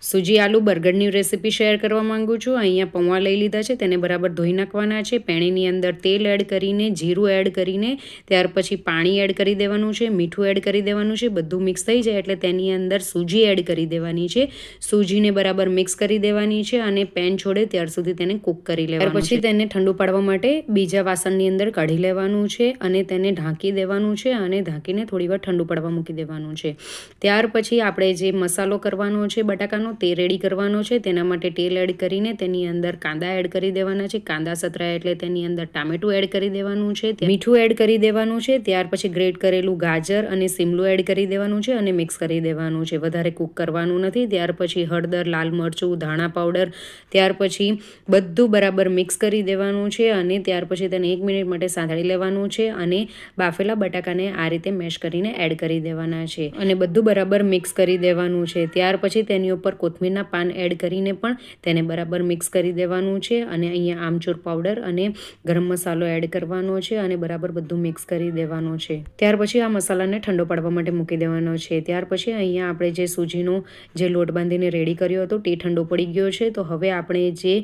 સૂજી આલુ બર્ગરની recipe share કરવા માંગુ છું। અહીંયા પૌવા લઈ લીધા છે, તેને બરાબર ધોઈ નાખવાના છે। પેણીની અંદર તેલ એડ કરીને, જીરું એડ કરીને, ત્યાર પછી પાણી એડ કરી દેવાનું છે, મીઠું એડ કરી દેવાનું છે। બધું મિક્સ થઈ જાય એટલે તેની અંદર સૂજી એડ કરી દેવાની છે। સૂજીને બરાબર મિક્સ કરી દેવાની છે અને પેન છોડે ત્યાર સુધી તેને કૂક કરી લેવાનું છે। પછી તેને ઠંડુ પાડવા માટે બીજા વાસણની અંદર કાઢી લેવાનું છે અને તેને ઢાંકી દેવાનું છે અને ઢાંકીને થોડીવાર ઠંડુ પડવા મૂકી દેવાનું છે। ત્યાર પછી આપણે જે મસાલો કરવાનો છે બટાકાનો તે રેડી કરવાનો છે। તેના માટે તેલ એડ કરીને તેની અંદર કાંદા એડ કરી દેવાના છે। કાંદા સતરાય એટલે તેની અંદર ટામેટું એડ કરી દેવાનું છે, મીઠું એડ કરી દેવાનું છે। ત્યાર પછી ગ્રેટ કરેલું ગાજર અને શિમલું એડ કરી દેવાનું છે અને મિક્સ કરી દેવાનું છે। વધારે કૂક કરવાનું નથી। ત્યાર પછી હળદર, લાલ મરચું, ધાણા પાવડર, ત્યાર પછી બધું બરાબર મિક્સ કરી દેવાનું છે અને ત્યાર પછી તેને 1 મિનિટ માટે સાંતળી લેવાનું છે અને બાફેલા બટાકાને આ રીતે મેશ કરીને એડ કરી દેવાના છે અને બધું બરાબર મિક્સ કરી દેવાનું છે। ત્યાર પછી તેની ઉપર કોથમીરના પાન એડ કરીને પણ તેને બરાબર મિક્સ કરી દેવાનું છે અને અહીંયા આમચૂર પાવડર અને ગરમ મસાલો એડ કરવાનો છે અને બરાબર બધું મિક્સ કરી દેવાનું છે। ત્યાર પછી આ મસાલાને ઠંડો પાડવા માટે મૂકી દેવાનો છે। ત્યાર પછી અહીંયા આપણે જે સૂજીનો જે લોટ બાંધીને રેડી કર્યો હતો તે ઠંડો પડી ગયો છે। તો હવે આપણે જે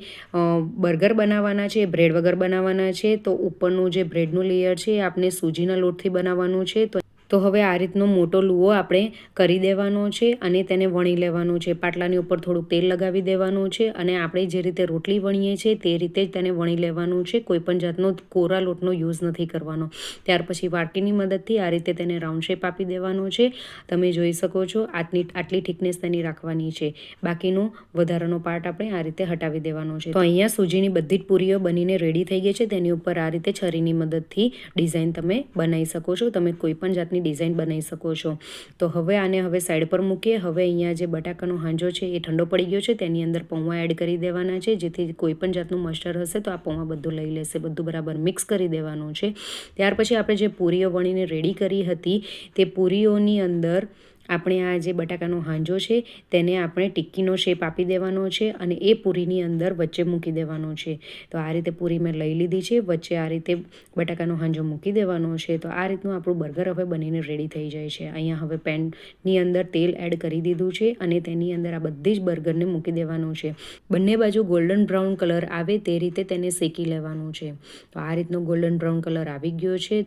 બર્ગર બનાવવાના છે, બ્રેડ વગર બનાવવાના છે, તો ઉપરનું જે બ્રેડનું લેયર છે એ આપણે સૂજીના લોટથી બનાવવાનું છે। તો હવે આ રીતનો મોટો લુઓ આપણે કરી દેવાનો છે અને તેને વણી લેવાનું છે। પાટલાની ઉપર થોડુંક તેલ લગાવી દેવાનું છે અને આપણે જે રીતે રોટલી વણીએ છીએ તે રીતે જ તેને વણી લેવાનું છે। કોઈપણ જાતનો કોરા લોટનો યુઝ નથી કરવાનો। ત્યાર પછી વાટકીની મદદથી આ રીતે તેને રાઉન્ડ શેપ આપી દેવાનો છે। તમે જોઈ શકો છો આટલી થિકનેસ તેની રાખવાની છે। બાકીનો વધારાનો પાર્ટ આપણે આ રીતે હટાવી દેવાનો છે। તો અહીંયા સૂજીની બધી જ પૂરીઓ બનીને રેડી થઈ ગઈ છે। તેની ઉપર આ રીતે છરીની મદદથી ડિઝાઇન તમે બનાવી શકો છો। તમે કોઈપણ જાતની ડિઝાઇન બનાવી શકો છો। તો હવે આને સાઈડ પર મૂકીએ। હવે અહીંયા જે બટાકાનો હાંજો છે એ ઠંડો પડી ગયો છે। તેની અંદર પૌવા એડ કરી દેવાના છે, જેથી કોઈપણ જાતનું મોઇસ્ચર હશે તો આ પૌવા બધું લઈ લેશે। બધું બરાબર મિક્સ કરી દેવાનું છે। ત્યાર પછી આપણે જે પૂરીઓ વણીને રેડી કરી હતી તે પૂરીઓની અંદર આપણે આ જે બટાકાનો હાંજો છે તેને આપણે ટિક્કીનો શેપ આપી દેવાનો છે અને એ પૂરીની અંદર વચ્ચે મૂકી દેવાનો છે। તો આ રીતે પૂરી મેં લઈ લીધી છે, વચ્ચે આ રીતે બટાકાનો હાંજો મૂકી દેવાનો છે। તો આ રીતનું આપણું બર્ગર હવે બનીને રેડી થઈ જાય છે। અહીંયા હવે પેનની અંદર તેલ એડ કરી દીધું છે અને તેની અંદર આ બધી જ બર્ગરને મૂકી દેવાનું છે। બંને બાજુ ગોલ્ડન બ્રાઉન કલર આવે તે રીતે તેને શેકી લેવાનું છે। તો આ રીતનો ગોલ્ડન બ્રાઉન કલર આવી ગયો છે।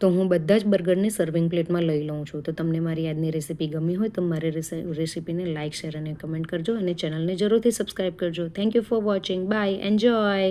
તો હું બધા જ બર્ગરને સર્વિંગ પ્લેટમાં લઈ લઉં છું। તો તમને મારી આજની રેસીપી ગમી હોય તો મારી રેસીપીને લાઇક, શેર અને કમેન્ટ કરજો અને ચેનલને જરૂરથી સબસ્ક્રાઈબ કરજો। Thank you for watching. Bye. Enjoy.